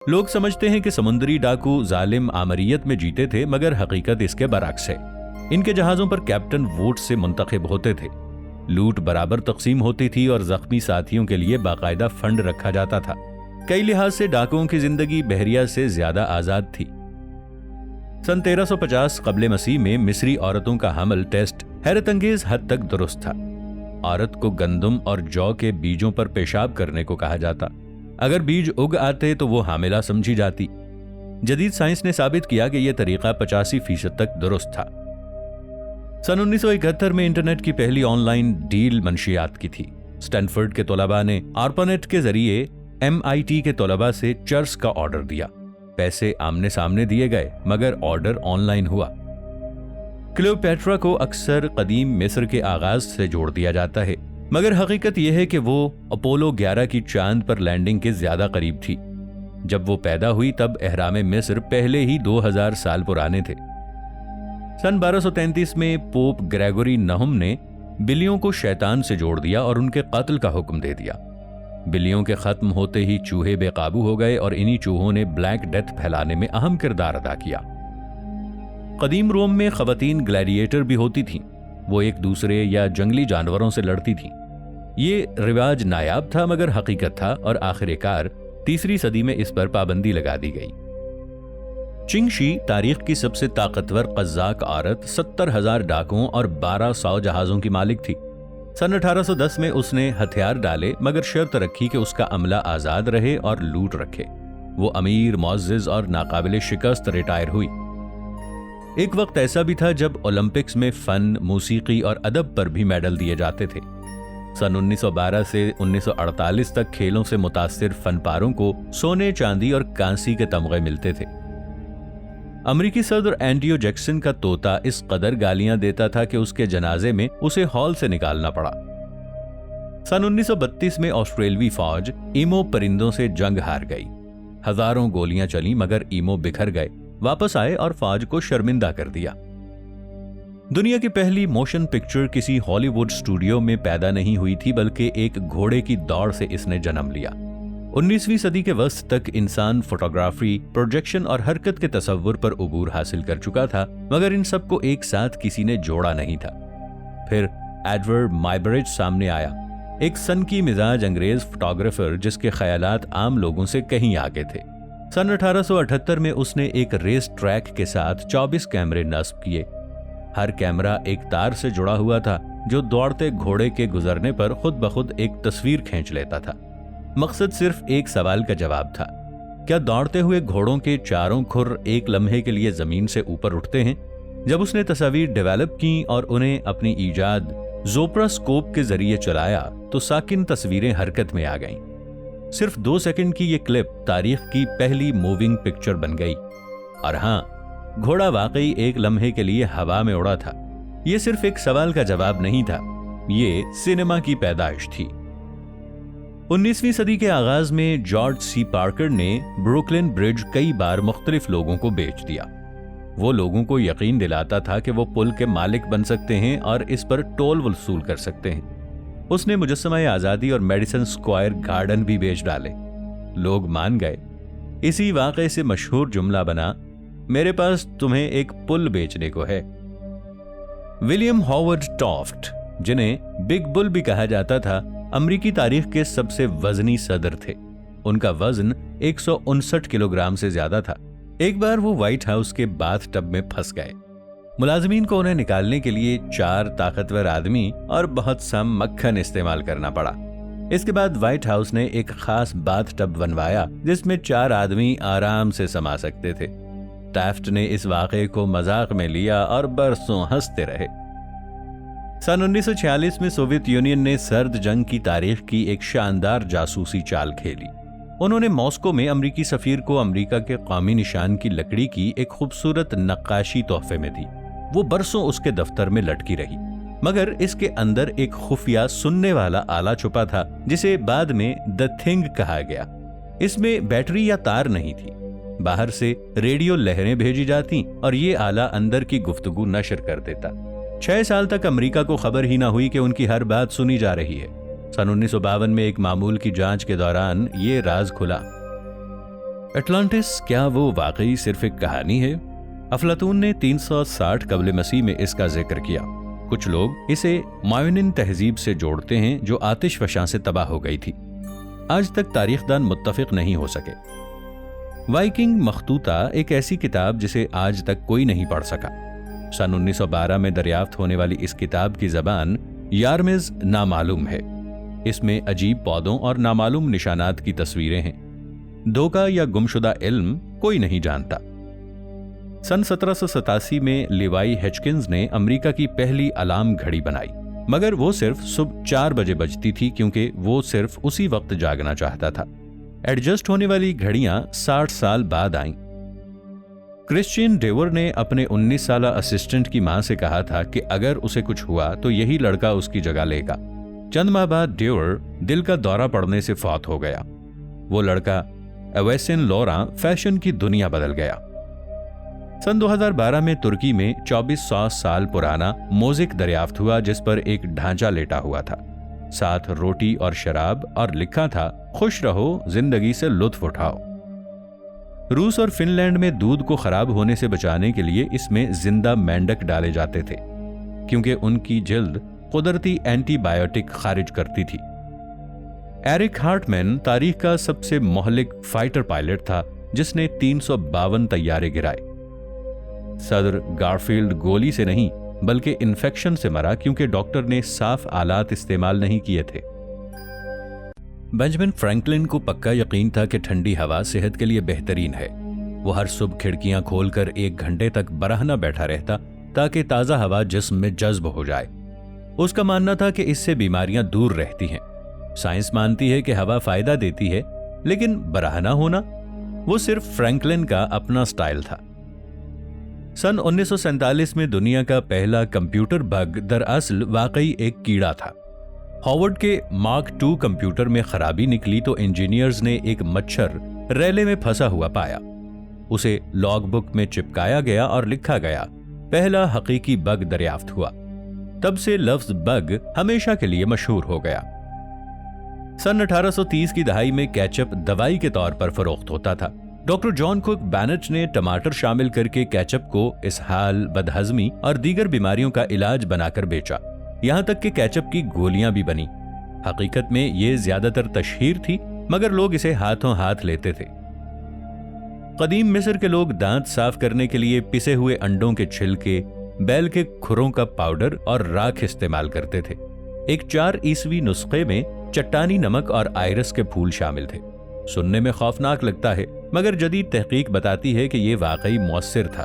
लोग समझते हैं कि समुद्री डाकू जालिम आमरियत में जीते थे, मगर हकीकत इसके बरक्स है। इनके जहाजों पर कैप्टन वोट से मुंतखब होते थे, लूट बराबर तकसीम होती थी और जख्मी साथियों के लिए बाकायदा फंड रखा जाता था। कई लिहाज से डाकुओं की जिंदगी बहरिया से ज्यादा आजाद थी। सन 1350 कब्ले मसीह में मिस्री औरतों का हमल टेस्ट हैरत अंगेज हद तक दुरुस्त था। औरत को गंदम और जौ के बीजों पर पेशाब करने को कहा जाता। अगर बीज उग आते तो वो हामिला समझी जाती। जदीद साइंस ने साबित किया कि यह तरीका 85% तक दुरुस्त था। सन 1971 में इंटरनेट की पहली ऑनलाइन डील मंशियात की थी। स्टैनफोर्ड के तलबा ने आर्पानेट के जरिए MIT के तलबा से चर्च का ऑर्डर दिया। पैसे आमने सामने दिए गए, मगर ऑर्डर ऑनलाइन हुआ। क्लियोपेट्रा को अक्सर कदीम मिस्र के आगाज से जोड़ दिया जाता है, मगर हकीकत यह है कि वो अपोलो 11 की चांद पर लैंडिंग के ज्यादा करीब थी। जब वो पैदा हुई तब एहराम मिस्र पहले ही 2000 साल पुराने थे। सन 1233 में पोप ग्रेगोरी नहुम ने बिल्लियों को शैतान से जोड़ दिया और उनके कत्ल का हुक्म दे दिया। बिल्लियों के खत्म होते ही चूहे बेकाबू हो गए और इन्हीं चूहों ने ब्लैक डेथ फैलाने में अहम किरदार अदा किया। कदीम रोम में खवातीन ग्लैडिएटर भी होती थीं। वो एक दूसरे या जंगली जानवरों से लड़ती थीं। ये रिवाज नायाब था मगर हकीकत था, और आखिरकार 3री सदी में इस पर पाबंदी लगा दी गई। चिंगशी तारीख की सबसे ताकतवर कज़्ज़ाक औरत 70,000 डाकुओं और 1200 जहाजों की मालिक थी। सन 1810 में उसने हथियार डाले, मगर शर्त रखी कि उसका अमला आजाद रहे और लूट रखे। वो अमीर, मुअज़्ज़िज़ और नाकाबिले शिकस्त रिटायर हुई। एक वक्त ऐसा भी था जब ओलंपिक्स में फन, मौसीकी और अदब पर भी मेडल दिए जाते थे। सन 1912 से 1948 तक खेलों से मुतासिर फनपारों को सोने, चांदी और कांसी के तमगे मिलते थे। अमेरिकी सदर एंड्रयू जैक्सन का तोता इस कदर गालियां देता था कि उसके जनाजे में उसे हॉल से निकालना पड़ा। सन 1932 में ऑस्ट्रेलवी फौज ईमो परिंदों से जंग हार गई। हजारों गोलियां चली, मगर ईमो बिखर गए, वापस आए और फौज को शर्मिंदा कर दिया। दुनिया की पहली मोशन पिक्चर किसी हॉलीवुड स्टूडियो में पैदा नहीं हुई थी, बल्कि एक घोड़े की दौड़ से इसने जन्म लिया। 19वीं सदी के वस्त तक इंसान फोटोग्राफी, प्रोजेक्शन और हरकत के तसव्वुर पर उबूर हासिल कर चुका था, मगर इन सबको एक साथ किसी ने जोड़ा नहीं था। फिर एडवर्ड माइबरिज सामने आया, एक सनकी मिजाज अंग्रेज फोटोग्राफर जिसके ख्यालात आम लोगों से कहीं आगे थे। सन 1878 में उसने एक रेस ट्रैक के साथ 24 कैमरे नस्ब किए। हर कैमरा एक तार से जुड़ा हुआ था जो दौड़ते घोड़े के गुजरने पर खुद ब खुद एक तस्वीर खींच लेता था। मकसद सिर्फ एक सवाल का जवाब था, क्या दौड़ते हुए घोड़ों के चारों खुर एक लम्हे के लिए जमीन से ऊपर उठते हैं? जब उसने तस्वीर डेवलप की और उन्हें अपनी ईजाद ज़ोप्रास्कोप के जरिए चलाया तो साकिन तस्वीरें हरकत में आ गईं। सिर्फ 2 सेकंड की ये क्लिप तारीख की पहली मूविंग पिक्चर बन गई। और हाँ, घोड़ा वाकई एक लम्हे के लिए हवा में उड़ा था। ये सिर्फ एक सवाल का जवाब नहीं था, ये सिनेमा की पैदाइश थी। 19वीं सदी के आगाज में जॉर्ज सी पार्कर ने ब्रुकलिन ब्रिज कई बार मुख्तलिफ लोगों को बेच दिया। वो लोगों को यकीन दिलाता था कि वो पुल के मालिक बन सकते हैं और इस पर टोल वसूल कर सकते हैं। उसने मुजस्समा आजादी और मेडिसन स्क्वायर गार्डन भी बेच डाले। लोग मान गए। इसी वाक़े से मशहूर जुमला बना, मेरे पास तुम्हें एक पुल बेचने को है। विलियम हॉवर्ड टॉफ्ट, जिन्हें बिग बुल भी कहा जाता था, अमरीकी तारीख के सबसे वजनी सदर थे। उनका वजन 159 किलोग्राम से ज्यादा था। एक बार वो व्हाइट हाउस के बाथ टब में फंस गए। मुलाजिमीन को उन्हें निकालने के लिए 4 ताकतवर आदमी और बहुत सा मक्खन इस्तेमाल करना पड़ा। इसके बाद व्हाइट हाउस ने एक खास बाथ टब बनवाया जिसमें 4 आदमी आराम से समा सकते थे। टैफ्ट ने इस वाक़े को मजाक में लिया और बरसों हंसते रहे। सन 1946 में सोवियत यूनियन ने सर्द जंग की तारीख की एक शानदार जासूसी चाल खेली। उन्होंने मॉस्को में अमरीकी सफीर को अमरीका के कौमी निशान की लकड़ी की एक खूबसूरत नक्काशी तोहफे में दी। वो बरसों उसके दफ्तर में लटकी रही, मगर इसके अंदर एक खुफिया सुनने वाला आला छुपा था जिसे बाद में द थिंग कहा गया। इसमें बैटरी या तार नहीं थी। बाहर से रेडियो लहरें भेजी जाती और ये आला अंदर की गुफ्तगू नशर कर देता। 6 साल तक अमेरिका को खबर ही ना हुई कि उनकी हर बात सुनी जा रही है। सन 1952 में एक मामूल की जांच के दौरान ये राज खुला। एटलांटिस क्या वो वाकई सिर्फ एक कहानी है? अफलातून ने 360 कबल मसीह में इसका जिक्र किया। कुछ लोग इसे मायूनिन तहजीब से जोड़ते हैं जो आतिशफशां से तबाह हो गई थी। आज तक तारीखदान मुत्तफिक नहीं हो सके। वाइकिंग मखतूता एक ऐसी किताब जिसे आज तक कोई नहीं पढ़ सका। सन 1912 में दरियाफ्त होने वाली इस किताब की जबान यारमिज नामालूम है। इसमें अजीब पौधों और नामालूम निशानात की तस्वीरें हैं। धोखा या गुमशुदा इल्म कोई नहीं जानता। सन 1787 में लिवाई हिचकिंस ने अमेरिका की पहली अलार्म घड़ी बनाई, मगर वो सिर्फ सुबह 4 बजे बजती थी क्योंकि वो सिर्फ उसी वक्त जागना चाहता था। एडजस्ट होने वाली घड़ियां 60 साल बाद आईं। क्रिश्चियन डेवर ने अपने 19 साल असिस्टेंट की मां से कहा था कि अगर उसे कुछ हुआ तो यही लड़का उसकी जगह लेगा। चंद माह बाद डेवर दिल का दौरा पड़ने से फौत हो गया। वो लड़का एवेसिन लोरा फैशन की दुनिया बदल गया। सन 2012 में तुर्की में 2400 साल पुराना मोज़िक दरियाफ्त हुआ जिस पर एक ढांचा लेटा हुआ था, साथ रोटी और शराब, और लिखा था खुश रहो, जिंदगी से लुत्फ उठाओ। रूस और फिनलैंड में दूध को खराब होने से बचाने के लिए इसमें जिंदा मेंढक डाले जाते थे क्योंकि उनकी जिल्द कुदरती एंटीबायोटिक खारिज करती थी। एरिक हार्टमैन तारीख का सबसे मोहलिक फाइटर पायलट था जिसने 352 तैयारे गिराए। सदर गारफील्ड गोली से नहीं बल्कि इन्फेक्शन से मरा क्योंकि डॉक्टर ने साफ आलात इस्तेमाल नहीं किए थे। बेंजामिन फ्रैंकलिन को पक्का यकीन था कि ठंडी हवा सेहत के लिए बेहतरीन है। वो हर सुबह खिड़कियां खोलकर 1 घंटे तक बरहना बैठा रहता ताकि ताज़ा हवा जिस्म में जज्ब हो जाए। उसका मानना था कि इससे बीमारियां दूर रहती हैं। साइंस मानती है कि हवा फायदा देती है, लेकिन बरहना होना वो सिर्फ फ्रैंकलिन का अपना स्टाइल था। सन 1947 में दुनिया का पहला कंप्यूटर बग दरअसल वाकई एक कीड़ा था। हॉवर्ड के मार्क II कंप्यूटर में खराबी निकली तो इंजीनियर्स ने एक मच्छर रैले में फंसा हुआ पाया। उसे लॉग बुक में चिपकाया गया और लिखा गया, पहला हकीकी बग दरियाफ्त हुआ। तब से लफ्ज बग हमेशा के लिए मशहूर हो गया। सन 1830 की दहाई में केचप दवाई के तौर पर फरोख्त होता था। डॉक्टर जॉन कुक बैनेट ने टमाटर शामिल करके केचप को इसहाल, बदहजमी और दीगर बीमारियों का इलाज बनाकर बेचा। यहां तक कि केचप की गोलियां भी बनी। हकीकत में ये ज्यादातर तशहीर थी, मगर लोग इसे हाथों हाथ लेते थे। कदीम मिस्र के लोग दांत साफ करने के लिए पिसे हुए अंडों के छिलके, बैल के खुरों का पाउडर और राख इस्तेमाल करते थे। एक 4 ईस्वी नुस्खे में चट्टानी नमक और आयरस के फूल शामिल थे। सुनने में खौफनाक लगता है, मगर जदीद तहकीक बताती है कि यह वाकई मौसर था।